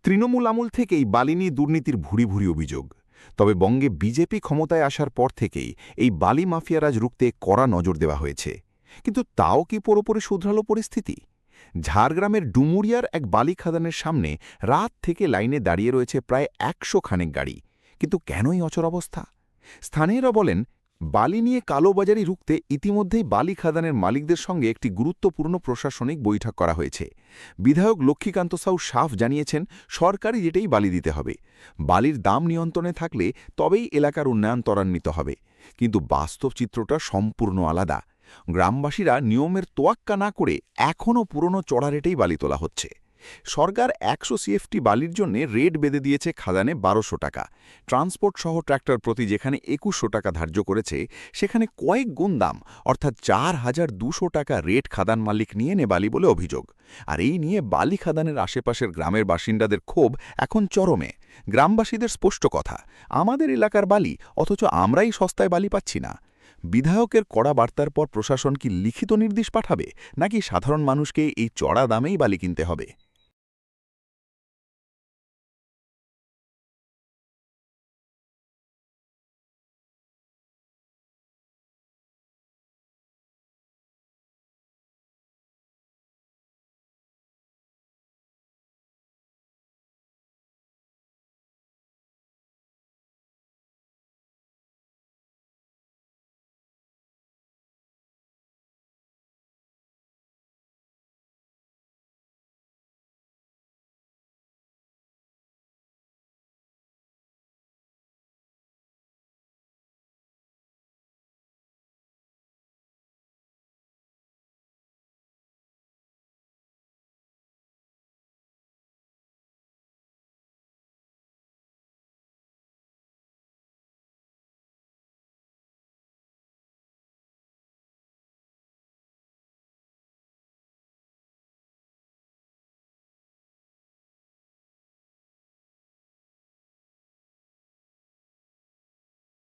তৃণমূল আমল থেকেই বালি নিয়ে দুর্নীতির ভুরি ভুরি অভিযোগ। তবে বঙ্গে বিজেপি ক্ষমতায় আসার পর থেকেই এই বালি মাফিয়ারাজ রুখতে কড়া নজর দেওয়া হয়েছে। কিন্তু তাও কি পুরোপুরি শুধরালো পরিস্থিতি? ঝাড়গ্রামের ডুমুরিয়ার এক বালি খাদানের সামনে রাত থেকে লাইনে দাঁড়িয়ে রয়েছে প্রায় ১০০ খানেক গাড়ি। কিন্তু কেনই অচল অবস্থা? স্থানীয়রা বলেন, বালি নিয়ে কালোবাজারি রুখতে ইতিমধ্যেই বালি খাদানের মালিকদের সঙ্গে একটি গুরুত্বপূর্ণ প্রশাসনিক বৈঠক করা হয়েছে। বিধায়ক লক্ষ্মীকান্ত সাউ সাফ জানিয়েছেন, সরকারি রেটেই বালি দিতে হবে। বালির দাম নিয়ন্ত্রণে থাকলে তবেই এলাকার উন্নয়ন ত্বরান্বিত হবে। কিন্তু বাস্তব চিত্রটা সম্পূর্ণ আলাদা। গ্রামবাসীরা নিয়মের তোয়াক্কা না করে এখনও পুরনো চড়া রেটেই বালি তোলা হচ্ছে। সরকার ১০০ সিএফটি বালির জন্য রেট বেঁধে দিয়েছে খাদানে ১২০০ টাকা। ট্রান্সপোর্ট সহ ট্র্যাক্টর প্রতি যেখানে ২১০০ টাকা ধার্য করেছে, সেখানে কয়েক গুণ দাম অর্থাৎ ৪,২০০ টাকা রেট খাদান মালিক নিয়ে নে বালি বলে অভিযোগ। আর এই নিয়ে বালি খাদানের আশেপাশের গ্রামের বাসিন্দাদের ক্ষোভ এখন চরমে। গ্রামবাসীদের স্পষ্ট কথা, আমাদের এলাকার বালি, অথচ আমরাই সস্তায় বালি পাচ্ছি না। বিধায়কের কড়া বার্তার পর প্রশাসন কি লিখিত নির্দেশ পাঠাবে, নাকি সাধারণ মানুষকে এই চড়া দামেই বালি কিনতে হবে?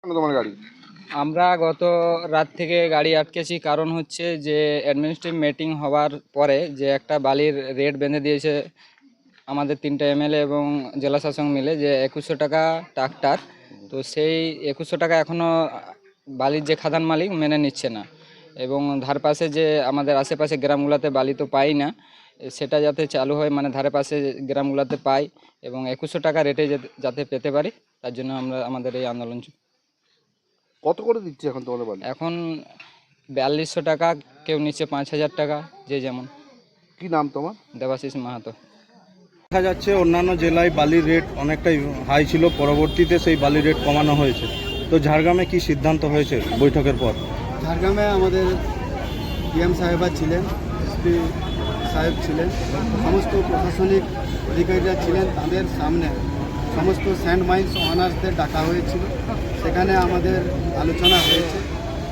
তোমার গাড়ি? আমরা গত রাত থেকে গাড়ি আটকেছি, কারণ হচ্ছে যে অ্যাডমিনিস্ট্রেটিভ মিটিং হওয়ার পরে যে একটা বালির রেট বেঁধে দিয়েছে আমাদের ৩টা এমএলএ এবং জেলা শাসক মিলে, যে ২১০০ টাকা ট্রাক্টার। তো সেই ২১০০ টাকা এখনও বালির যে খাদান মালিক মেনে নিচ্ছে না, এবং ধারপাশে যে আমাদের আশেপাশে গ্রামগুলোতে বালি তো পাই না, সেটা যাতে চালু হয়, মানে ধারে পাশে গ্রামগুলোতে পাই এবং ২১০০ টাকা রেটে যাতে পেতে পারি, তার জন্য আমরা আমাদের এই আন্দোলন। কত করে দিচ্ছে এখন তোমাদের বাড়ি? এখন ৪২০০ টাকা, কেউ নিচ্ছে ৫,০০০ টাকা, যে যেমন। কি নাম তোমার? দেবাশিস মাহাতো। দেখা যাচ্ছে অন্যান্য জেলায় বালির রেট অনেকটাই হাই ছিল, পরবর্তীতে সেই বালির রেট কমানো হয়েছে। তো ঝাড়গ্রামে কি সিদ্ধান্ত হয়েছে বৈঠকের পর? ঝাড়গ্রামে আমাদের ডিএম সাহেবা ছিলেন, এসপি সাহেব ছিলেন, সমস্ত প্রশাসনিক অধিকারীরা ছিলেন। তাদের সামনে সমস্ত স্যান্ড মাইন্স ওনার্সদের ডাকা হয়েছিল। সেখানে আমাদের আলোচনা হয়েছে,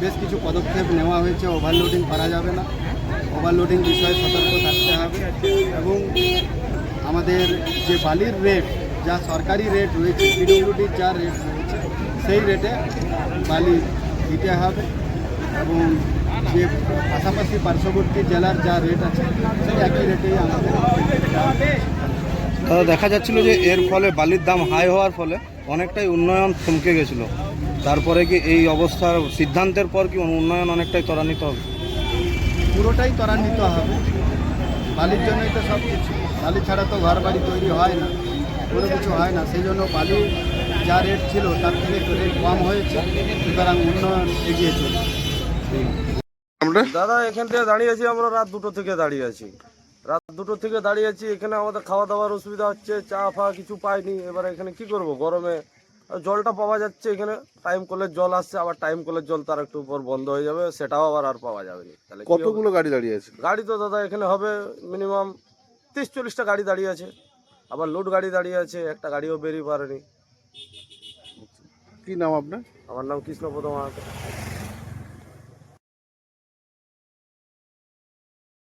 বেশ কিছু পদক্ষেপ নেওয়া হয়েছে। ওভারলোডিং করা যাবে না, ওভারলোডিং বিষয়ে সতর্ক থাকতে হবে, এবং আমাদের যে বালির রেট, যা সরকারি রেট রয়েছে, পিডব্লিউডির যা রেট রয়েছে, সেই রেটে বালি দিতে হবে, এবং যে পাশাপাশি পার্শ্ববর্তী জেলার যা রেট আছে সেই একই রেটেই আমাদের। দেখা যাচ্ছিল যে এর ফলে বালির দাম হাই হওয়ার ফলে অনেকটাই উন্নয়ন থমকে গেছিল। তারপরে কি এই অবস্থার সিদ্ধান্তের পর কি উন্নয়ন অনেকটাই ত্বরান্বিত হবে? পুরোটাই ত্বরান্বিত হবে। বালির জন্যই তো সব কিছু। বালি ছাড়া তো ঘর বাড়ি তৈরি হয় না, কোনো কিছু হয় না। সেই জন্য বালি যা রেট ছিল তার থেকে একটু রেট কম হয়েছে, সুতরাং উন্নয়ন এগিয়ে চলছে। আমরা দাদা এখান থেকে দাঁড়িয়ে আছি, আমরা রাত 2টো থেকে দাঁড়িয়ে আছি। এখানে আমাদের খাওয়া দাওয়ার অসুবিধা হচ্ছে, চা ফা কিছু পাইনি। এবার এখানে কি করব গরমে? জলটা পাওয়া যাচ্ছে এখানে, টাইম কলের জল আসছে, আবার টাইম কলের জল তার একটু পর বন্ধ হয়ে যাবে, সেটাও আবার আর পাওয়া যাবে না। তাহলে কতগুলো গাড়ি দাঁড়িয়ে আছে? গাড়ি তো দাদা এখানে হবে মিনিমাম 30-40টা গাড়ি দাঁড়িয়ে আছে, আবার লোড গাড়ি দাঁড়িয়ে আছে, একটা গাড়িও বেরিয়ে পারেনি। কি নাম আপনার? আমার নাম কৃষ্ণপদ মাহাতো।